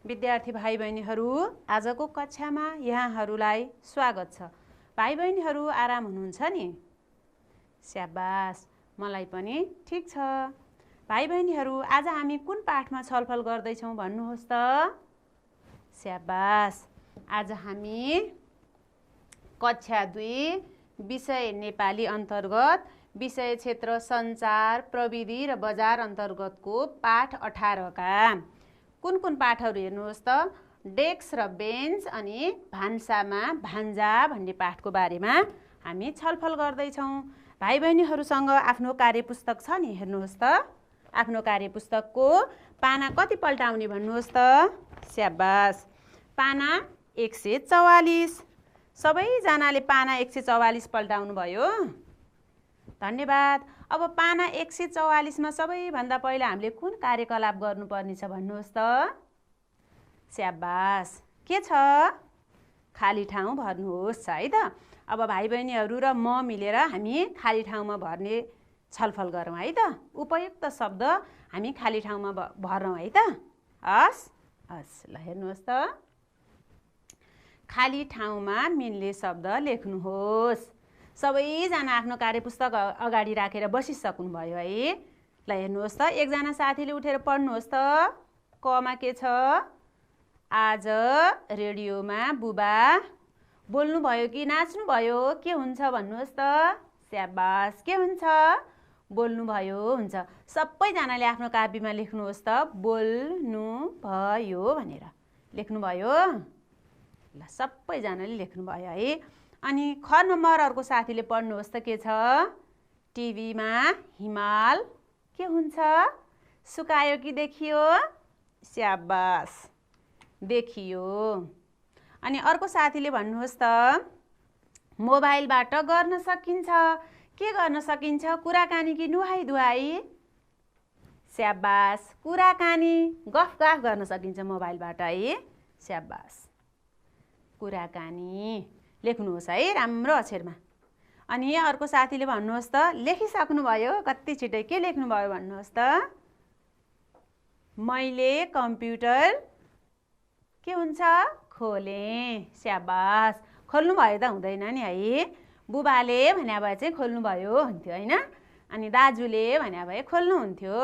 विद्यार्थी भाइ बहिनीहरू, आजको कक्षामा यहाँहरूलाई स्वागत छ। भाइ बहिनीहरू आराम हुनुहुन्छ नि? स्याबास, मलाई पनि ठिक छ। भाइ बहिनीहरू, आज हामी कुन पाठमा छलफल गर्दैछौँ भन्नुहोस् त? स्याबास, आज हामी कक्षा 2 विषय नेपाली अन्तर्गत विषय क्षेत्र सञ्चार, प्रविधि र बजार अन्तर्गतको पाठ 18 का कुन पाठहरू हेर्नुहोस् त? डेस्क र बेन्च अनि भान्सामा भान्जा भन्ने पाठको बारेमा हामी छलफल गर्दैछौँ। भाइ बहिनीहरूसँग आफ्नो कार्यपुस्तक छ नि? हेर्नुहोस् त, आफ्नो कार्यपुस्तकको पाना कति पल्टाउने भन्नुहोस् त? स्याबास, पाना 144। सबैजनाले पाना 144 पल्टाउनु भयो। धन्यवाद। अब पाना 144 मा सबैभन्दा पहिला हामीले कुन कार्यकलाप गर्नुपर्ने छ भन्नुहोस् त? स्याबास, के छ? खाली ठाउँ भर्नुहोस् है त। अब भाइ बहिनीहरू र म मिलेर हामी खाली ठाउँमा भर्ने छलफल गरौँ है त। उपयुक्त शब्द हामी खाली ठाउँमा भरौँ है त। हस् हस्, ल हेर्नुहोस् त। खाली ठाउँमा मिल्ने शब्द लेख्नुहोस्। सबैजना आफ्नो कार्यपुस्तक अगाडि राखेर बसिसक्नुभयो है। ल हेर्नुहोस् त, एकजना साथीले उठेर पढ्नुहोस् त। कमा के छ? आज रेडियोमा बुबा बोल्नुभयो कि नाच्नुभयो? के हुन्छ भन्नुहोस् त? स्याबास, के हुन्छ? बोल्नुभयो हुन्छ। सबैजनाले आफ्नो कापीमा लेख्नुहोस् त, बोल्नुभयो भनेर। लेख्नुभयो? ल, सबैजनाले लेख्नुभयो है। अनि ख नम्बर अर्को साथीले पढ्नुहोस् त, के छ? टिभीमा हिमाल के हुन्छ? सुकायो कि देखियो? स्याबास, देखियो। अनि अर्को साथीले भन्नुहोस् त, मोबाइलबाट गर्न सकिन्छ। के गर्न सकिन्छ? कुराकानी कि नुहाई धुवाई? स्याबास, कुराकानी, गफ गर्न सकिन्छ मोबाइलबाट है। स्याबास, कुराकानी लेख्नुहोस् है राम्रो अक्षरमा। अनि अर्को साथीले भन्नुहोस् त, लेखिसक्नुभयो? कति छिटै के लेख्नुभयो भन्नुहोस् त? मैले कम्प्युटर के हुन्छ? खोलेँ। स्याबास, खोल्नुभयो त हुँदैन नि है। बुबाले भन्या भए चाहिँ खोल्नुभयो हुन्थ्यो होइन। अनि दाजुले भन्या भए खोल्नुभयो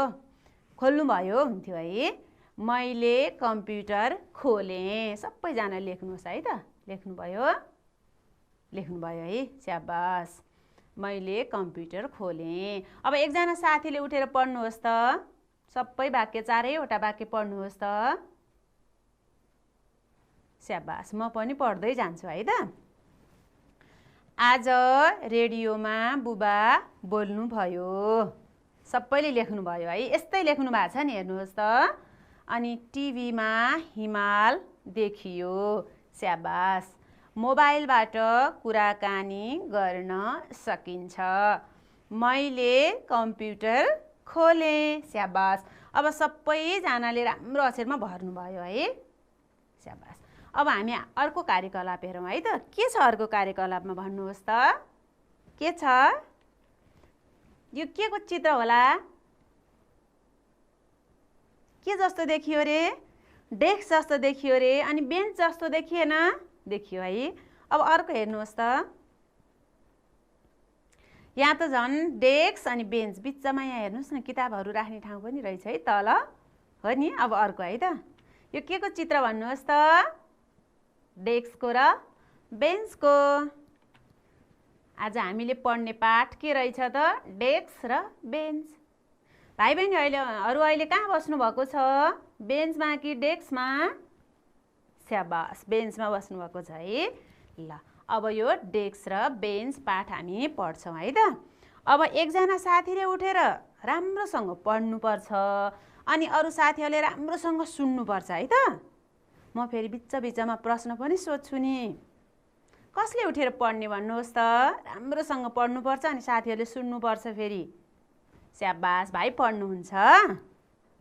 हुन्थ्यो है। मैले कम्प्युटर खोलेँ। सबैजना लेख्नुहोस् है त। लेख्नुभयो? लेख्नुभयो है। स्याबास, मैले कम्प्युटर खोलेँ। अब एकजना साथीले उठेर पढ्नुहोस् त। सबै वाक्य, चारैवटा वाक्य पढ्नुहोस् त। स्याबास, म पनि पढ्दै जान्छु है त। आज रेडियोमा बुबा बोल्नुभयो। सबैले लेख्नुभयो है। यस्तै लेख्नु भएको छ नि, हेर्नुहोस् त। अनि टिभीमा हिमाल देखियो। स्याबास, मोबाइलबाट कुराकानी गर्न सकिन्छ। मैले कम्प्युटर खोलेँ। स्याबास, अब सबैजनाले राम्रो अक्षरमा भर्नुभयो है। स्याबास, अब हामी अर्को कार्यकलाप हेरौँ है त। के छ अर्को कार्यकलापमा भन्नुहोस् त? के छ? यो के को चित्र होला? के जस्तो देखियो रे? डेस्क जस्तो देखियो रे। अनि बेन्च जस्तो देखिएन? देखियो है। अब अर्को हेर्नुहोस् त। यहाँ त झन् डेस्क अनि बेन्च, बिचमा यहाँ हेर्नुहोस् न, किताबहरू राख्ने ठाउँ पनि रहेछ है तल, हो नि। अब अर्को है त, यो के को चित्र भन्नुहोस् त? डेस्कको र बेन्चको। आज हामीले पढ्ने पाठ के रहेछ त? डेस्क र बेन्च। भाइ बहिनी अहिले कहाँ बस्नुभएको छ? बेन्चमा कि डेस्कमा? स्याबास, बेन्चमा बस्नुभएको छ है। ल, अब यो डेस्क र बेन्च पाठ हामी पढ्छौँ है त। अब एकजना साथीले उठेर राम्रोसँग पढ्नुपर्छ। अनि अरू साथीहरूले राम्रोसँग सुन्नुपर्छ है त। म फेरि बिचमा प्रश्न पनि सोध्छु नि। कसले उठेर पढ्ने भन्नुहोस् त? राम्रोसँग पढ्नुपर्छ अनि साथीहरूले सुन्नुपर्छ फेरि। स्याबास, भाइ पढ्नुहुन्छ?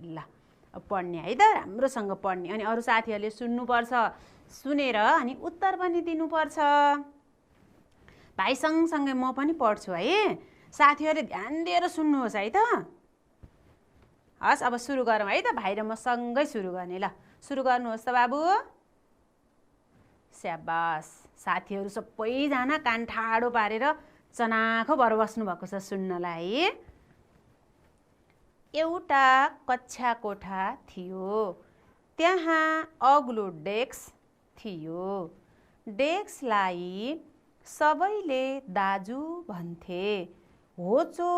ल, पढ्ने है त, राम्रोसँग पढ्ने। अनि अरू साथीहरूले सुन्नुपर्छ। सुनेर अनि उत्तर पनि दिनुपर्छ। भाइ सँगसँगै म पनि पढ्छु है। साथीहरूले ध्यान दिएर सुन्नुहोस् है त। हस्, अब सुरु गरौँ है त। भाइ र म सँगै सुरु गर्ने। ल, सुरु गर्नुहोस् त बाबु। स्याबास, साथीहरू सबैजना कान ठाडो पारेर चनाखो भएर बस्नुभएको छ सुन्नलाई। एउटा कक्षा कोठा थियो, त्यहाँ अग्लो डेस्क थियो। डेस्कलाई सबैले दाजु भन्थे। होचो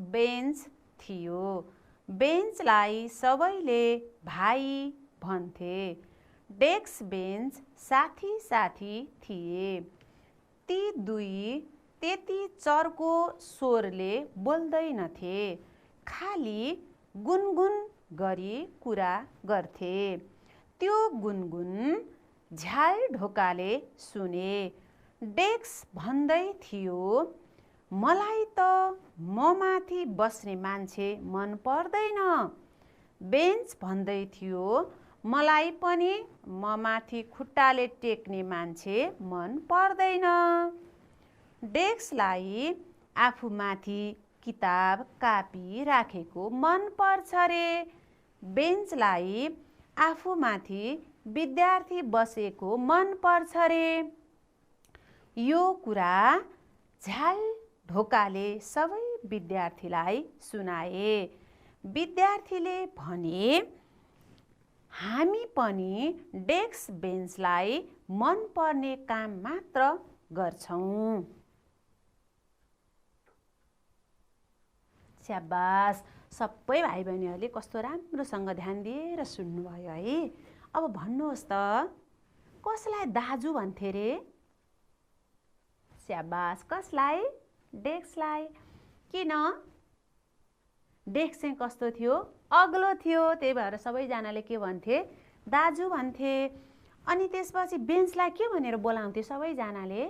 बेन्च थियो, बेन्चलाई सबैले भाइ भन्थे। डेस्क बेन्च साथी साथी थिए। ती दुई त्यति चर्को स्वरले बोल्दैनथे, खाली गुनगुन गरी कुरा गर्थे। त्यो गुनगुन झ्याल ढोकाले सुने। डेस्क भन्दै थियो, मलाई त म माथि बस्ने मान्छे मन पर्दैन। बेन्च भन्दै थियो, मलाई पनि म माथि खुट्टाले टेक्ने मान्छे मन पर्दैन। डेस्कलाई आफूमाथि किताब कापी राखेको मन पर्छ रे। बेन्चलाई आफूमाथि विद्यार्थी बसेको मन पर्छ रे। यो कुरा झ्याल ढोकाले सबै विद्यार्थीलाई सुनाए। विद्यार्थीले भने, हामी पनि डेस्क बेन्चलाई मन पर्ने काम मात्र गर्छौँ। स्याबास, सबै भाइ बहिनीहरूले कस्तो राम्रोसँग ध्यान दिएर सुन्नुभयो है। अब भन्नुहोस् त, कसलाई दाजु भन्थे रे? स्याबास, कसलाई? डेस्कलाई। किन? डेस्क चाहिँ कस्तो थियो? अग्लो थियो, त्यही भएर सबैजनाले के भन्थे? दाजु भन्थे। अनि त्यसपछि बेन्चलाई के भनेर बोलाउँथे सबैजनाले?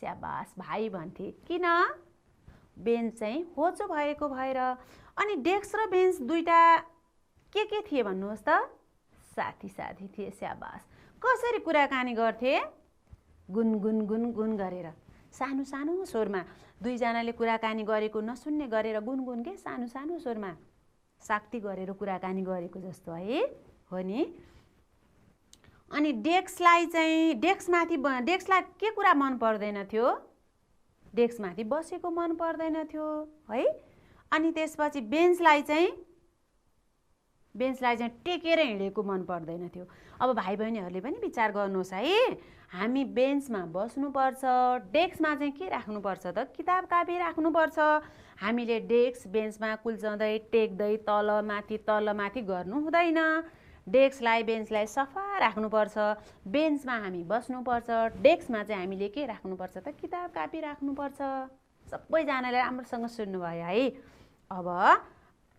स्याबास, भाइ भन्थे। किन? बेन्च चाहिँ होचो भएको भएर। अनि डेस्क र बेन्च दुईटा के थिए भन्नुहोस् त? साथी साथी थिए। स्याबास, कसरी कुराकानी गर्थे? गुनगुन गुनगुन गरेर, सानो सानो स्वरमा। दुईजनाले कुराकानी गरेको नसुन्ने गरेर गुनगुन के सानो सानो स्वरमा साक्ती गरेर कुराकानी गरेको जस्तो है, हो नि। अनि डेस्कलाई चाहिँ डेस्कलाई के कुरा मन पर्दैन थियो? डेस्कमाथि बसेको मन पर्दैन थियो है। अनि त्यसपछि बेन्चलाई चाहिँ टेकेर हिँडेको मन पर्दैन थियो। अब भाइ बहिनीहरूले पनि विचार गर्नुहोस् है। हामी बेन्चमा बस्नुपर्छ, डेस्कमा चाहिँ के राख्नुपर्छ त? किताब कापी राख्नुपर्छ। हामीले डेस्क बेन्चमा कुल्चाउँदै टेक्दै तलमाथि गर्नु हुँदैन। डेस्कलाई बेन्चलाई सफा राख्नुपर्छ। बेन्चमा हामी बस्नुपर्छ, डेस्कमा चाहिँ हामीले के राख्नुपर्छ त? किताब कापी राख्नुपर्छ। सबैजनाले राम्रोसँग सुन्नुभयो है। अब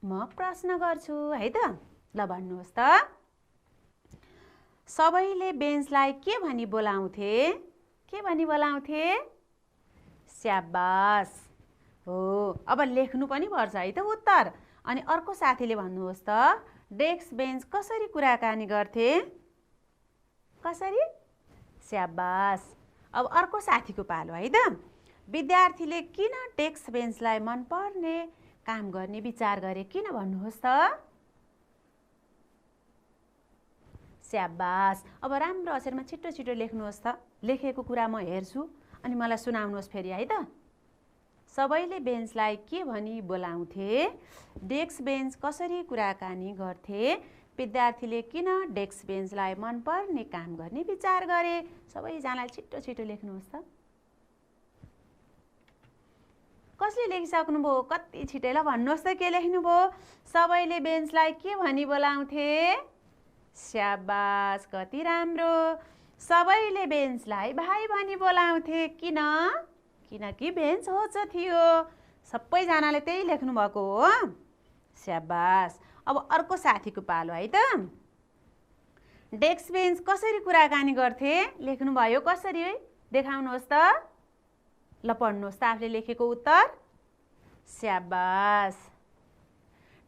म प्रश्न गर्छु है त। ल भन्नुहोस् त, सबैले बेन्चलाई के भनी बोलाउँथे? के भनी बोलाउँथे? स्याबास हो। अब लेख्नु पनि पर्छ है त उत्तर। अनि अर्को साथीले भन्नुहोस् त, डेस्क बेन्च कसरी कुराकानी गर्थे? कसरी? स्याबास। अब अर्को साथीको पालो है त। विद्यार्थीले किन डेस्क बेन्चलाई मनपर्ने काम गर्ने विचार गरे? किन भन्नुहोस् त? स्याबास। अब राम्रो अक्षरमा छिटो छिटो लेख्नुहोस् त। लेखेको कुरा म हेर्छु अनि मलाई सुनाउनुहोस् फेरि है त। सबैले बेन्चलाई के भनी बोलाउँथे? डेस्क बेन्च कसरी कुराकानी गर्थे? विद्यार्थीले किन डेस्क बेन्चलाई मनपर्ने काम गर्ने विचार गरे? सबैजनाले छिटो छिटो लेख्नुहोस् त। कसले लेखिसक्नुभयो? कति छिटै ल भन्नुहोस् त के लेख्नुभयो? सबैले बेन्चलाई के भनी बोलाउँथे? स्याबास, कति राम्रो। सबैले बेन्चलाई भाइ भनी बोलाउँथे। किन? किनकि बेन्च होचो थियो। सबैजनाले त्यही लेख्नुभएको हो। स्याबास। अब अर्को साथीको पालो है त। डेस्क बेन्च कसरी कुराकानी गर्थे? लेख्नुभयो कसरी है? देखाउनुहोस् त। ल पढ्नुहोस् त आफूले लेखेको उत्तर। स्याबास।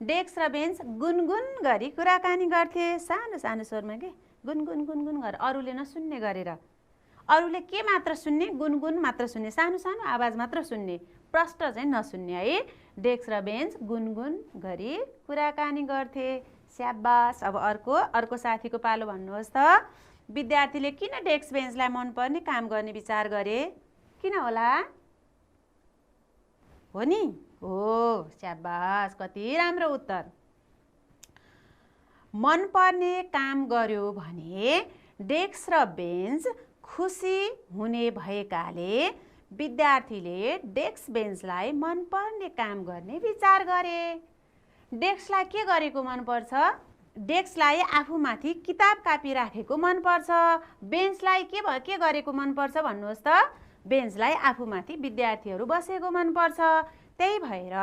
डेस्क र बेन्च गुनगुन गरी कुराकानी गर्थे। सानो सानो स्वरमा के गुनगुन गुनगुन गरेर, अरूले नसुन्ने गरेर। अरूले के मात्र सुन्ने? गुनगुन मात्र सुन्ने, सानो सानो आवाज मात्र सुन्ने, प्रष्ट चाहिँ नसुन्ने है। डेस्क र बेन्च गुनगुन गरी कुराकानी गर्थे। स्याबास। अब अर्को साथीको पालो भन्नुहोस् त। विद्यार्थीले किन डेस्क बेन्चलाई मनपर्ने काम गर्ने विचार गरे? किन होला? हो नि? हो, स्याबास, कति राम्रो उत्तर। मनपर्ने काम गर्यो भने डेस्क र बेन्च खुसी हुने भएकाले विद्यार्थीले डेस्क बेन्चलाई मनपर्ने काम गर्ने विचार गरे। डेस्कलाई के गरेको मनपर्छ? डेस्कलाई आफूमाथि किताब कापी राखेको मनपर्छ। बेन्चलाई के गरेको मनपर्छ भन्नुहोस् त? बेन्चलाई आफूमाथि विद्यार्थीहरू बसेको मनपर्छ। त्यही भएर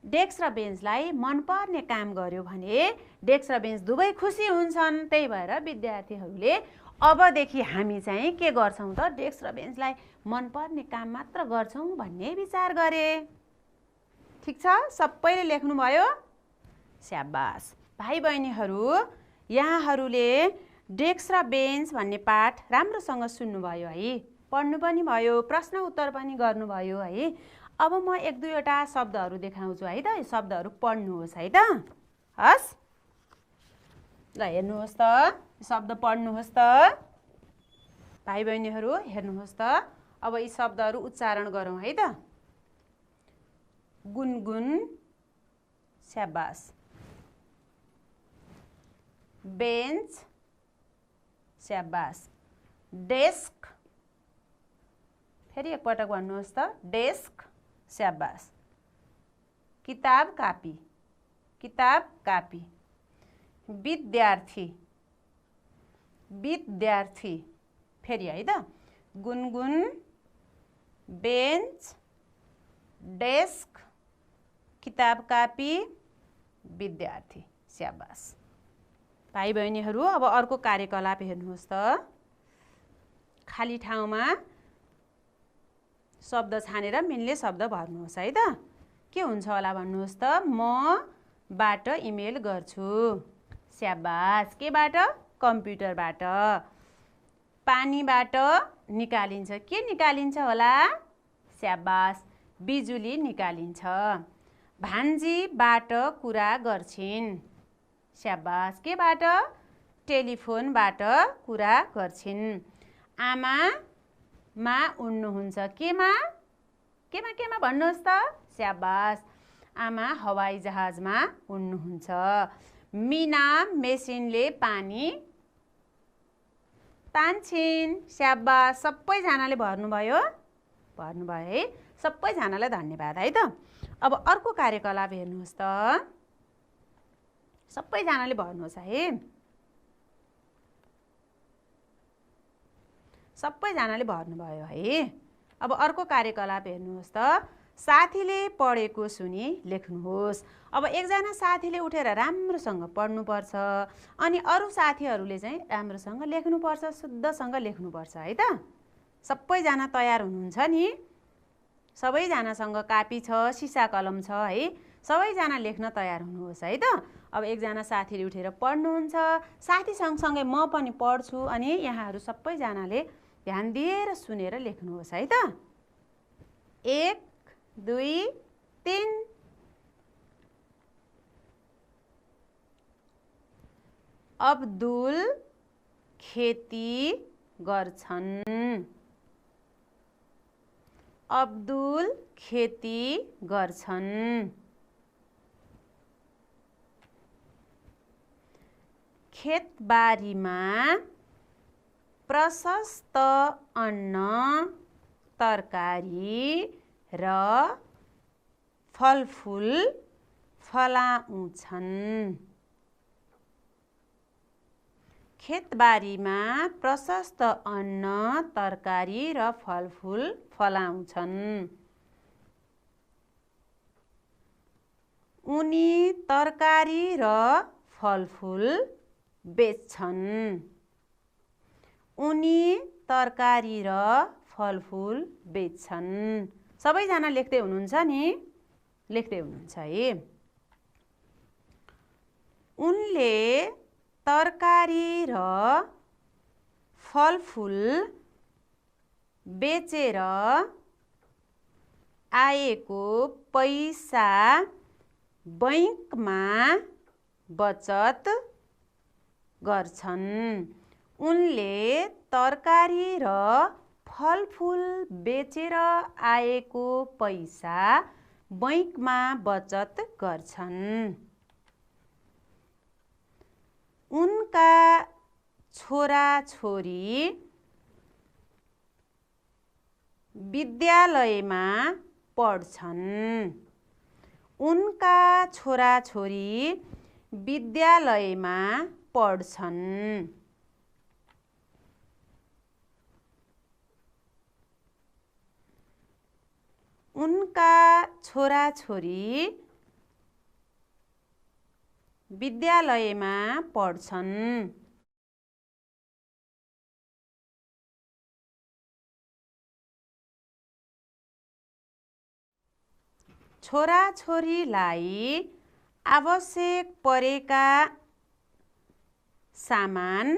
डेस्क र बेन्चलाई मनपर्ने काम गर्यो भने डेस्क र बेन्च दुवै खुसी हुन्छन्। त्यही भएर विद्यार्थीहरूले अबदेखि हामी चाहिँ के गर्छौँ त? डेस्क र बेन्चलाई मनपर्ने काम मात्र गर्छौँ भन्ने विचार गरे। ठिक छ, सबैले लेख्नुभयो? स्याबास। भाइ बहिनीहरू, यहाँहरूले डेस्क र बेन्च भन्ने पाठ राम्रोसँग सुन्नुभयो है, पढ्नु पनि भयो, प्रश्न उत्तर पनि गर्नुभयो है। अब म एक दुईवटा शब्दहरू देखाउँछु है त, शब्दहरू पढ्नुहोस् है त। हस्, ल हेर्नुहोस् त, शब्द पढ्नुहोस् त। भाइ बहिनीहरू हेर्नुहोस् त। अब यी शब्दहरू उच्चारण गरौँ है त। गुनगुन, स्याबास। बेन्च, स्याबास। डेस्क, फेरि एकपटक भन्नुहोस् त। डेस्क, स्याबास। किताब कापी, किताब कापी। विद्यार्थी, विद्यार्थी, फेरि है त। गुनगुन, बेन्च, डेस्क, किताब कापी, विद्यार्थी, स्याबास। भाइ बहिनीहरू, अब अर्को कार्यकलाप हेर्नुहोस् त। खाली ठाउँमा शब्द छानेर मिल्ने शब्द भर्नुहोस् है त। के हुन्छ होला भन्नुहोस् त। मबाट इमेल गर्छु, स्याबास। केबाट? कम्प्युटरबाट। पानीबाट निकालिन्छ, के निकालिन्छ होला? स्याबास, बिजुली निकालिन्छ। भान्जीबाट कुरा गर्छिन्, स्याबास। केबाट? टेलिफोनबाट कुरा गर्छिन्। आमामा उड्नुहुन्छ, केमा? केमा भन्नुहोस् त। स्याबास, आमा हवाईजहाजमा उड्नुहुन्छ। मिना मेसिनले पानी तान्छिन्, स्याबास। सबैजनाले भर्नुभयो? भर्नुभयो है। सबैजनालाई धन्यवाद है त। अब अर्को कार्यकलाप हेर्नुहोस् त। सबैजनाले भर्नुहोस् है। सबैजनाले भर्नुभयो है। अब अर्को कार्यकलाप हेर्नुहोस् त। साथीले पढेको सुनि लेख्नुहोस्। अब एकजना साथीले उठेर राम्रोसँग पढ्नुपर्छ, अनि अरू साथीहरूले चाहिँ राम्रोसँग लेख्नुपर्छ, शुद्धसँग लेख्नुपर्छ है त। सबैजना तयार हुनुहुन्छ नि? सबैजनासँग कापी छ, सिसा कलम छ है। सबैजना लेख्न तयार हुनुहोस् है त। अब एकजना साथीले उठेर पढ्नुहुन्छ, साथी सँगसँगै म पनि पढ्छु, अनि यहाँहरू सबैजनाले ध्यान दिएर सुनेर लेख्नुहोस् है त। 1 2 3। अब्दुल खेती गर्छन्, अब्दुल खेती गर्छन्। खेतबारीमा प्रशस्त अन्न, तरकारी र फलफुल फलाउँछन्। खेतबारीमा प्रशस्त अन्न, तरकारी र फलफुल फलाउँछन्। उनी तरकारी र फलफुल बेच्छन्। उनी तरकारी र फलफुल बेच्छन्। सबैजना लेख्दै हुनुहुन्छ नि? लेख्दै हुनुहुन्छ है। उनले तरकारी र फलफुल बेचेर आएको पैसा बैंकमा बचत गर्छन्। उनले तरकारी र फलफुल बेचेर आएको पैसा बैंकमा बचत गर्छन्। उनका छोराछोरी विद्यालयमा पढ्छन्। उनका छोराछोरी विद्यालयमा पढ्छन्। उनका छोराछोरी विद्यालयमा पढ्छन्। छोराछोरीलाई आवश्यक परेका सामान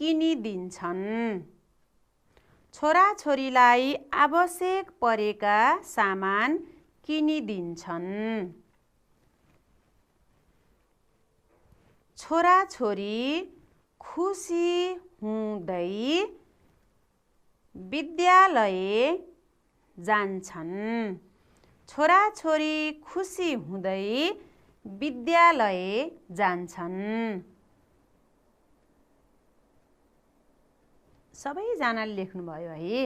किनिदिन्छन्। छोराछोरीलाई आवश्यक परेका सामान किनिदिन्छन्। छोराछोरी खुसी हुँदै विद्यालय जान्छन्। छोराछोरी खुसी हुँदै विद्यालय जान्छन्। सबैजनाले लेख्नुभयो है,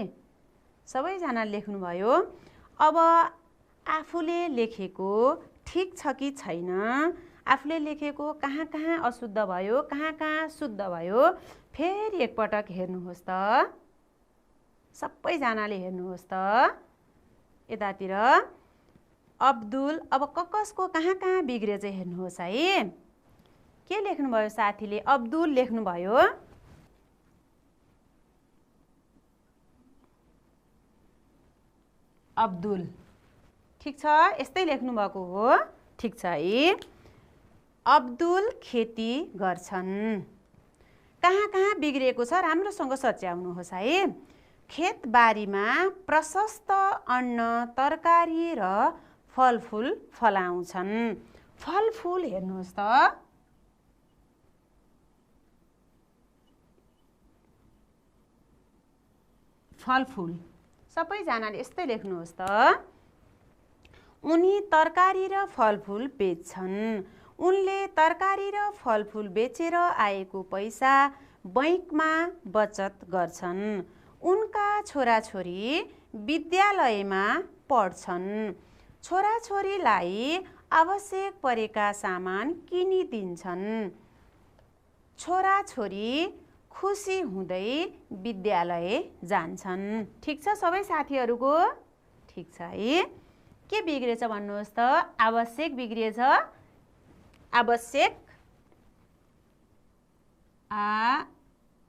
सबैजनाले लेख्नुभयो। अब आफूले लेखेको ठिक छ कि छैन, आफूले लेखेको कहाँ कहाँ अशुद्ध भयो, कहाँ कहाँ शुद्ध भयो, फेरि एकपटक हेर्नुहोस् त। सबैजनाले हेर्नुहोस् त यतातिर। अब्दुल, अब कसको कहाँ कहाँ बिग्रियो चाहिँ हेर्नुहोस् है। के लेख्नुभयो साथीले? अब्दुल लेख्नुभयो। अब्दुल, ठिक छ, यस्तै लेख्नुभएको हो, ठिक छ है। अब्दुल खेती गर्छन्। कहाँ कहाँ बिग्रिएको छ राम्रोसँग सच्याउनुहोस् है। खेतबारीमा प्रशस्त अन्न, तरकारी र फलफुल फलाउँछन्। फलफुल हेर्नुहोस् त। फलफुल सबैजनाले यस्तै लेख्नुहोस् त। उनी तरकारी र फलफुल बेच्छन्। उनले तरकारी र फलफुल बेचेर आएको पैसा बैंकमा बचत गर्छन्। उनका छोराछोरी विद्यालयमा पढ्छन्। छोराछोरीलाई आवश्यक परेका सामान किनिदिन्छन्। छोराछोरी खुसी हुँदै विद्यालय जान्छन्। ठिक छ सबै साथीहरूको? ठिक छ है। के बिग्रेछ भन्नुहोस् त? आवश्यक बिग्रिएछ। आवश्यक,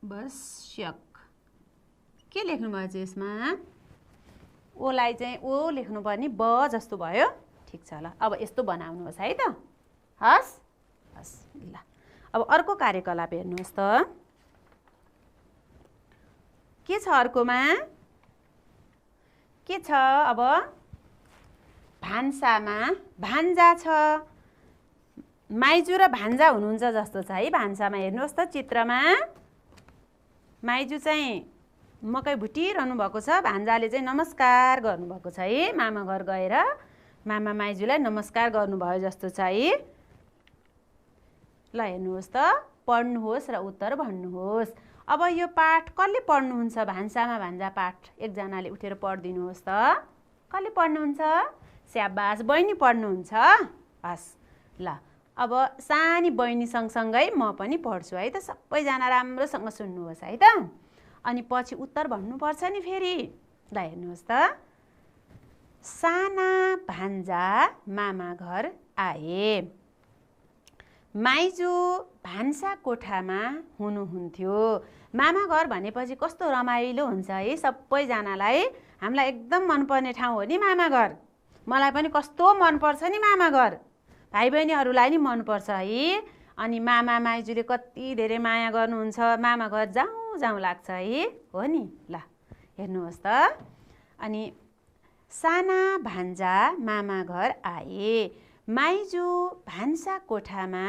आवश्यक। के लेख्नुभयो चाहिँ यसमा? ओलाई चाहिँ ओ लेख्नुपर्ने ब जस्तो भयो। ठिक छ ल, अब यस्तो बनाउनुहोस् है त। हस् हस् ल। अब अर्को कार्यकलाप हेर्नुहोस् त। के छ अर्कोमा? के छ अब? भान्सामा भान्जा छ। माइजू र भान्जा हुनुहुन्छ जस्तो छ है भान्सामा। हेर्नुहोस् त चित्रमा। माइजू चाहिँ मकै भुटिरहनु भएको छ, भान्जाले चाहिँ नमस्कार गर्नुभएको छ है। मामा घर गएर मामा माइजूलाई नमस्कार गर्नुभयो जस्तो छ है। ल हेर्नुहोस् त, पढ्नुहोस् र उत्तर भन्नुहोस्। अब यो पाठ कसले पढ्नुहुन्छ? भान्सामा भान्जा पाठ एकजनाले उठेर पढिदिनुहोस् त। कसले पढ्नुहुन्छ? स्याबास, बहिनी पढ्नुहुन्छ। हस् ल, अब सानी बहिनी सँगसँगै म पनि पढ्छु है त। सबैजना राम्रोसँग सुन्नुहोस् है त। अनि पछि उत्तर भन्नुपर्छ नि फेरि। ल हेर्नुहोस् त। साना भान्जा मामा घर आए। माइजू भान्सा कोठामा हुनुहुन्थ्यो। मामा घर भनेपछि कस्तो रमाइलो हुन्छ है सबैजनालाई। हामीलाई एकदम मनपर्ने ठाउँ हो नि मामा घर। मलाई पनि कस्तो मनपर्छ नि मामा घर। भाइ बहिनीहरूलाई नि मनपर्छ है। अनि मामा माइजूले कति धेरै माया गर्नुहुन्छ। मामा घर जाउँ जाउँ लाग्छ है। हो नि? ल हेर्नुहोस् त। अनि साना भान्जा मामा घर आए। माइजू भान्सा कोठामा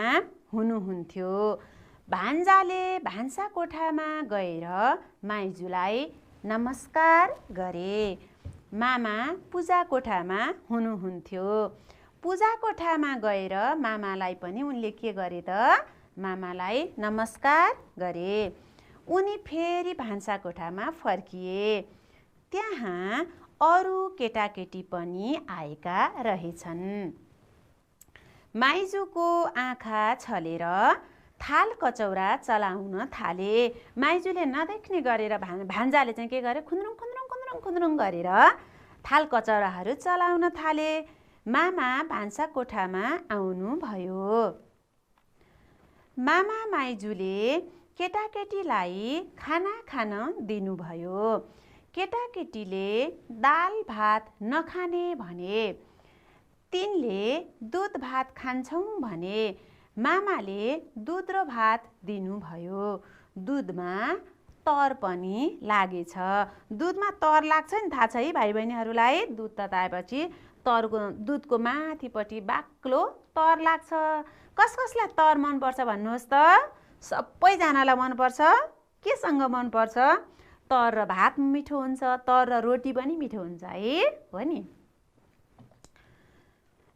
हुनुहुन्थ्यो। भान्जाले भान्साकोठामा गएर माइजूलाई नमस्कार गरे। मामा पूजा कोठामा हुनुहुन्थ्यो। पूजा कोठामा गएर मामालाई पनि उनले के गरे त? मामालाई नमस्कार गरे। उनी फेरि भान्साकोठामा फर्किए। त्यहाँ अरू केटाकेटी पनि आएका रहेछन्। माइजूको आँखा छलेर थाल कचौरा चलाउन थाले। माइजूले नदेख्ने गरेर भान्जाले चाहिँ के गरे? खुन्द्रुङ खुन्द्रुङ खुन्द्रुङ खुन्द्रुङ गरेर थाल कचौराहरू चलाउन थाले। मामा भान्सा कोठामा आउनुभयो। मामा माइजूले केटाकेटीलाई खाना खान दिनुभयो। केटाकेटीले दाल भात नखाने भने। तिनले दुध भात खान्छौँ भने। मामाले दुध र भात दिनुभयो। दुधमा तर पनि लागेछ। दुधमा तर लाग्छ नि, थाहा छ है भाइ बहिनीहरूलाई? दुध तताएपछि दुधको माथिपट्टि बाक्लो तर लाग्छ। कसलाई तर मनपर्छ भन्नुहोस् त? सबैजनालाई मनपर्छ। केसँग मनपर्छ? तर र भात मिठो हुन्छ, तर र रोटी पनि मिठो हुन्छ है, हो नि।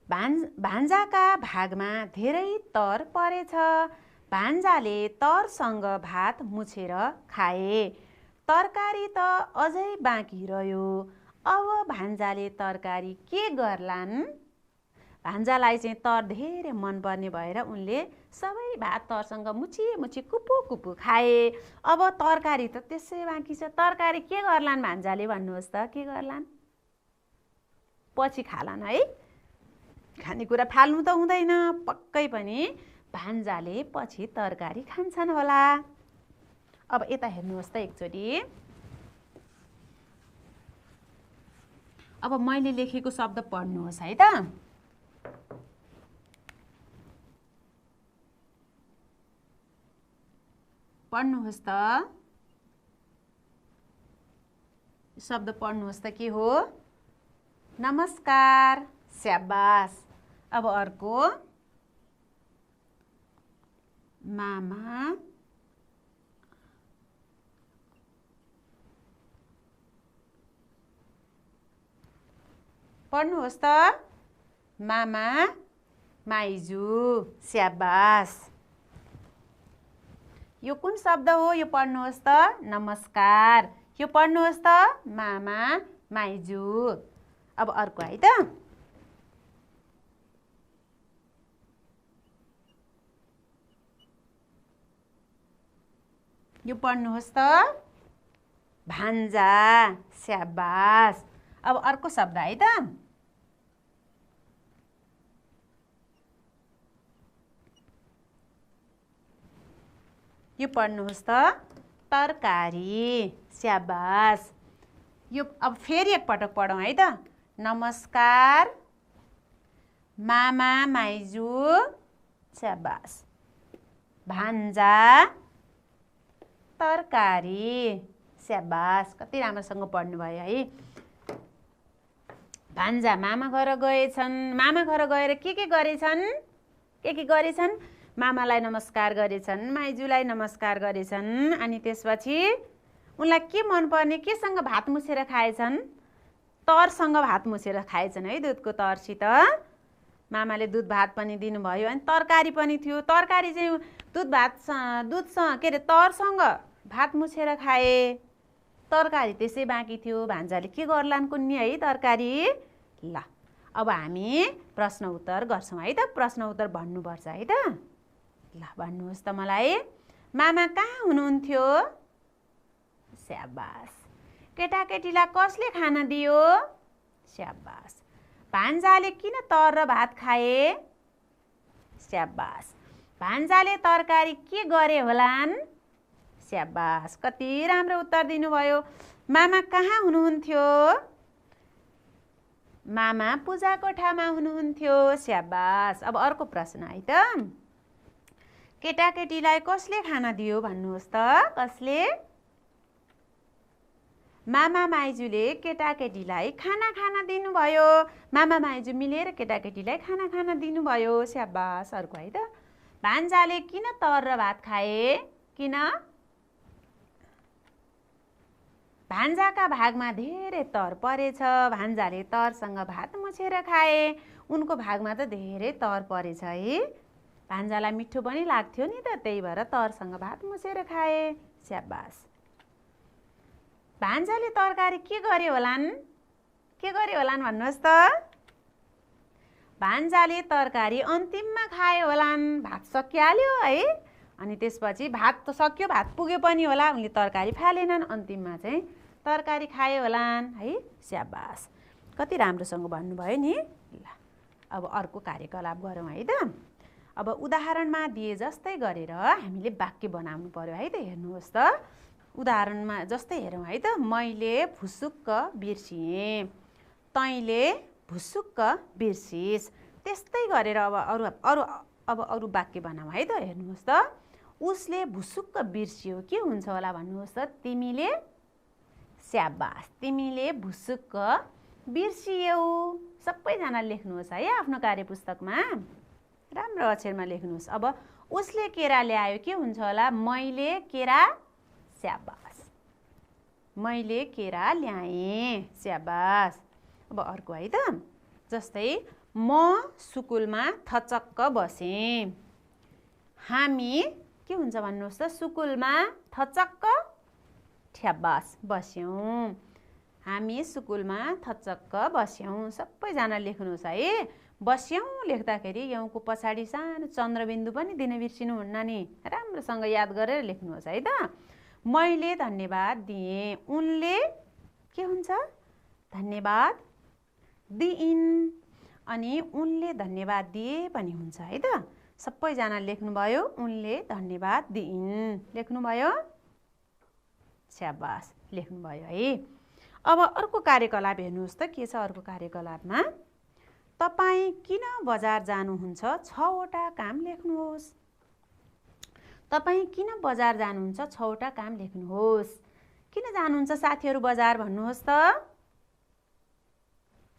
भान्जाका भागमा धेरै तर परेछ। भान्जाले तरसँग भात मुछेर खाए। तरकारी त अझै बाँकी रह्यो। अब भान्जाले तरकारी के गर्लान्? भान्जालाई चाहिँ तर धेरै मनपर्ने भएर उनले सबै भात तरसँग मुछी मुछी कुपु कुपु खाए। अब तरकारी त त्यसै बाँकी छ। तरकारी के गर्लान् भान्जाले भन्नुहोस् त? के गर्लान्? पछि खालान् है। खानेकुरा फाल्नु त हुँदैन। पक्कै पनि भान्जाले पछि तरकारी खान्छन् होला। अब यता हेर्नुहोस् त एकचोटि। अब मैले लेखेको शब्द पढ्नुहोस् है त। पढ्नुहोस् त। शब्द पढ्नुहोस् त। के हो? नमस्कार। स्याबास। अब अर्को। मामा पढ्नुहोस् त। मामा माइजू। स्याबास। यो कुन शब्द हो? यो पढ्नुहोस् त। नमस्कार। यो पढ्नुहोस् त। मामा माइजू। अब अर्को है त। यो पढ्नुहोस् त। भान्जा। स्याबास। अब अर्को शब्द है त। यो पढ्नुहोस् त। तरकारी। स्याबास। यो अब फेरि एकपटक पढौँ है त। नमस्कार। मामा माइजू। स्याबास। भान्जा। तरकारी। स्याबास। कति राम्रोसँग पढ्नुभयो है। भान्जा मामा घर गएछन्। मामा घर गएर के गरेछन्? के गरेछन्? मामालाई नमस्कार गरेछन्, माइजूलाई नमस्कार गरेछन्। अनि त्यसपछि उनलाई के मनपर्ने? केसँग भात मुछेर खाएछन्? तरसँग भात मुछेर खाएछन् है, दुधको तरसित। मामाले दुध भात पनि दिनुभयो। अनि तरकारी पनि थियो। तरकारी चाहिँ दुधसँग के अरे तरसँग भात मुछेर खाए। तरकारी त्यसै बाँकी थियो। भान्जाले के गर्लान् कुन्नी है तरकारी? ल अब हामी प्रश्न उत्तर गर्छौँ है त। प्रश्न उत्तर भन्नुपर्छ है त। ल भन्नुहोस् त मलाई। मामा कहाँ हुनुहुन्थ्यो? स्याबास। केटाकेटीलाई कसले खाना दियो? स्याबास। भान्जाले किन तर र भात खाए? स्याबास। भान्जाले तरकारी के गरे होलान्? स्याबास। कति राम्रो उत्तर दिनुभयो। मामा कहाँ हुनुहुन्थ्यो? मामा पूजा कोठामा हुनुहुन्थ्यो। स्याबास। अब अर्को प्रश्न है त। केटाकेटीलाई कसले खाना दियो भन्नुहोस् त? कसले? मामा माइजूले केटाकेटीलाई खाना दिनुभयो। मामा माइजू मिलेर केटाकेटीलाई खाना दिनुभयो। स्याबास। अर्को है त। भान्जाले किन तर र भात खाए? किन? भान्जाका भागमा धेरै तर परेछ। भान्जाले तरसँग भात मुछेर खाए। उनको भागमा त धेरै तर परेछ है। भान्जालाई मिठो पनि लाग्थ्यो नि त, त्यही भएर तरसँग भात मुछेर खाए। स्याबास। भान्जाले तरकारी के गर्यो होलान्? के गर्यो होलान् भन्नुहोस् त? भान्जाले तरकारी अन्तिममा खायो होलान्। भात सकिहाल्यो है, अनि त्यसपछि भात त सक्यो, भात पुग्यो पनि होला, उनले तरकारी फालेनन्, अन्तिममा चाहिँ तरकारी खायो होलान् है। स्याबास, कति राम्रोसँग भन्नुभयो नि। ल अब अर्को कार्यकलाप गरौँ है त। अब उदाहरणमा दिए जस्तै गरेर हामीले वाक्य बनाउनु पर्यो है त। हेर्नुहोस् त, उदाहरणमा जस्तै हेरौँ है त। मैले भुसुक्क बिर्सिएँ, तैँले भुसुक्क बिर्सिस्। त्यस्तै गरेर अब अरू वाक्य बनाऊ है त। हेर्नुहोस् त, उसले भुसुक्क बिर्सियो के हुन्छ होला भन्नुहोस् त? तिमीले। स्याबास, तिमीले भुसुक्क बिर्सियौ। सबैजना लेख्नुहोस् है आफ्नो कार्यपुस्तकमा, राम्रो अक्षरमा लेख्नुहोस्। अब उसले केरा ल्यायो के हुन्छ होला? मैले केरा। स्याबास, मैले केरा ल्याएँ। स्याबास। अब अर्को है त। जस्तै म सुकुलमा थचक्क बसेँ। हामी के हुन्छ भन्नुहोस् त? सुकुलमा थचक्क ठ्याबास बस्यौँ। हामी सुकुलमा थचक्क बस्यौँ। सबैजना लेख्नुहोस् है। बस्यौँ लेख्दाखेरि यौँको पछाडि सानो चन्द्रबिन्दु पनि दिन बिर्सिनुहुन्न नि। राम्रोसँग याद गरेर लेख्नुहोस् है त। मैले धन्यवाद दिएँ। उनले के हुन्छ? धन्यवाद दिइन्। अनि उनले धन्यवाद दिए पनि हुन्छ है त। सबैजना लेख्नुभयो। उनले धन्यवाद दिइन्। लेख्नुभयो? स्याबास, लेख्नुभयो है। अब अर्को कार्यकलाप हेर्नुहोस् त। के छ अर्को कार्यकलापमा? तपाईँ किन बजार जानुहुन्छ? 6 वटा काम लेख्नुहोस्। तपाईँ किन बजार जानुहुन्छ? 6 वटा काम लेख्नुहोस्। किन जानुहुन्छ साथीहरू बजार भन्नुहोस् त?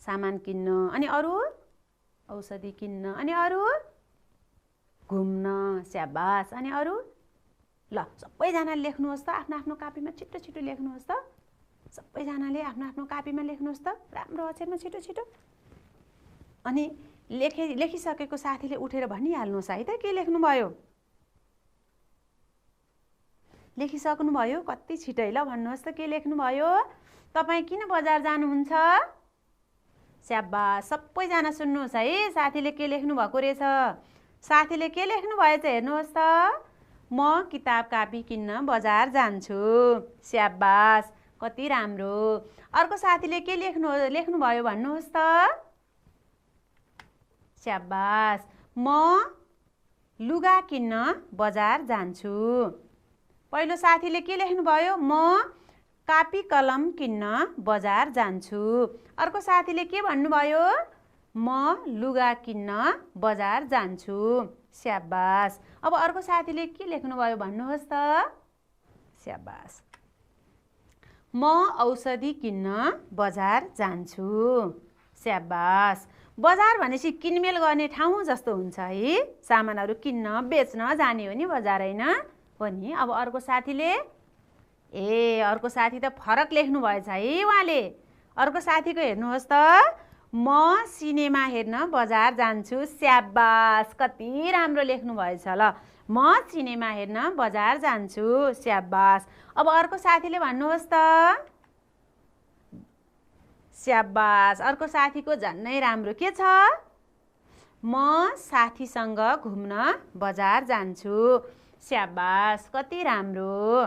सामान किन्न। अनि अरू? औषधि किन्न। अनि अरू? घुम्न। स्याबास। अनि अरू? ल सबैजनाले लेख्नुहोस् त। आफ्नो आफ्नो कापीमा छिटो छिटो लेख्नुहोस् त। सबैजनाले आफ्नो आफ्नो कापीमा लेख्नुहोस् त, राम्रो अक्षरमा छिटो छिटो। अनि लेखिसकेको साथीले उठेर भनिहाल्नुहोस् है त के लेख्नुभयो। लेखिसक्नुभयो? कति छिटै ल भन्नुहोस् त के लेख्नुभयो। तपाईँ किन बजार जानुहुन्छ? स्याबास, सबैजना सुन्नुहोस् है। साथीले के लेख्नुभएको रहेछ? साथीले के लेख्नुभयो चाहिँ हेर्नुहोस् त। म किताब कापी किन्न बजार जान्छु। स्याबास, कति राम्रो। अर्को साथीले के लेख्नुभयो भन्नुहोस् त। स्याबास, म लुगा किन्न बजार जान्छु। पहिलो साथीले के लेख्नुभयो? म कापी कलम किन्न बजार जान्छु। अर्को साथीले के भन्नुभयो? म लुगा किन्न बजार जान्छु। स्याबास। अब अर्को साथीले के लेख्नुभयो भन्नुहोस् त। स्याबास, म औषधि किन्न बजार जान्छु। स्याबास। बजार भनेपछि किनमेल गर्ने ठाउँ जस्तो हुन्छ है। सामानहरू किन्न बेच्न जाने हो नि बजार, होइन हो नि। अब अर्को साथीले अर्को साथी त फरक लेख्नु भएछ है उहाँले। अर्को साथीको हेर्नुहोस् त। म सिनेमा हेर्न बजार जान्छु। स्याबास, कति राम्रो लेख्नु भएछ ल। म सिनेमा हेर्न बजार जान्छु। स्याबास। अब अर्को साथीले भन्नुहोस् त। स्याबास, अर्को साथीको झन्नै राम्रो के छ? म साथीसँग घुम्न बजार जान्छु। स्याबास, कति राम्रो।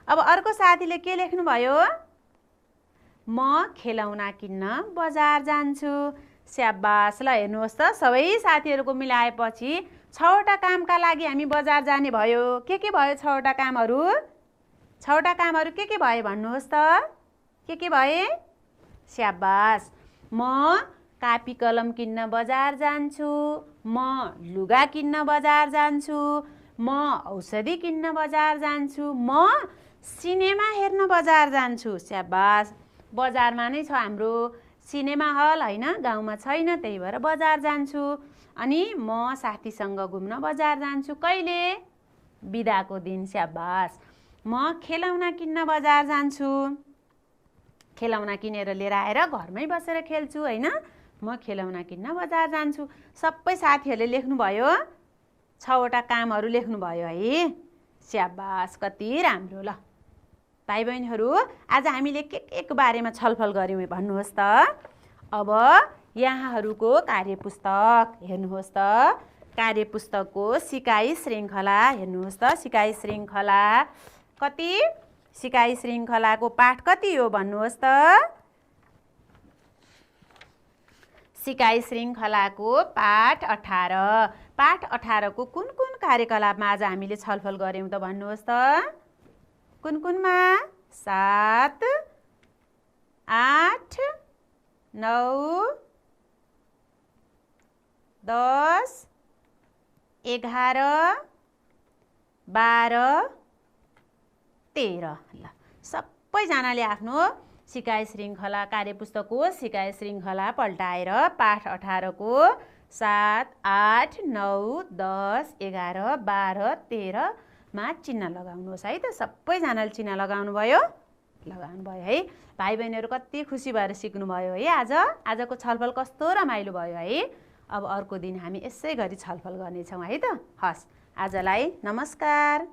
अब अर्को साथीले के लेख्नुभयो? म खेलौना किन्न बजार जान्छु। स्याबास। ल हेर्नुहोस् त, सबै साथीहरूको मिलाएपछि 6 वटा कामका लागि हामी बजार जाने भयो। के भयो 6 वटा कामहरू? 6 वटा कामहरू के भए भन्नुहोस् त। के भए? स्याबास। म कापी कलम किन्न बजार जान्छु। म लुगा किन्न बजार जान्छु। म औषधि किन्न बजार जान्छु। म सिनेमा हेर्न बजार जान्छु। स्याबास। बजारमा नै छ हाम्रो सिनेमा हल होइन गाउँमा छैन, त्यही भएर बजार जान्छु। अनि म साथीसँग घुम्न बजार जान्छु। कहिले? बिदाको दिन। स्याबास। म खेलौना किन्न बजार जान्छु। खेलौना किनेर लिएर आएर घरमै बसेर खेल्छु होइन। म खेलौना किन्न बजार जान्छु। सबै साथीहरूले लेख्नुभयो, 6वटा कामहरू लेख्नुभयो है। स्याबास, कति राम्रो। ल भाइ बहिनीहरू, आज हामीले के को बारेमा छलफल गऱ्यौँ भन्नुहोस् त। अब यहाँहरूको कार्यपुस्तक हेर्नुहोस् त। कार्यपुस्तकको सिकाइ श्रृङ्खला हेर्नुहोस् त। सिकाइ श्रृङ्खला कति? सिकाइ श्रृङ्खलाको पाठ कति हो भन्नुहोस् त। सिकाइ श्रृङ्खलाको पाठ 18। पाठ 18 को कुन कार्यकलापमा आज हामीले छलफल गऱ्यौँ त भन्नुहोस् त। कुनमा? 7, 8, 9, 10, 11, 12, 13। ल सबैजनाले आफ्नो सिकाइ श्रृङ्खला कार्यपुस्तकको सिकाइ श्रृङ्खला पल्टाएर पाठ 18 को 7, 8, 9, 10, 11, 12, 13 मा चिन्ह लगाउनुहोस् है त। सबैजनाले चिन्ह लगाउनुभयो है। भाइ बहिनीहरू कति खुसी भएर सिक्नुभयो है। आजको छलफल कस्तो रमाइलो भयो है। अब अर्को दिन हामी यसै गरी छलफल गर्नेछौँ है त। हस्, आजलाई नमस्कार।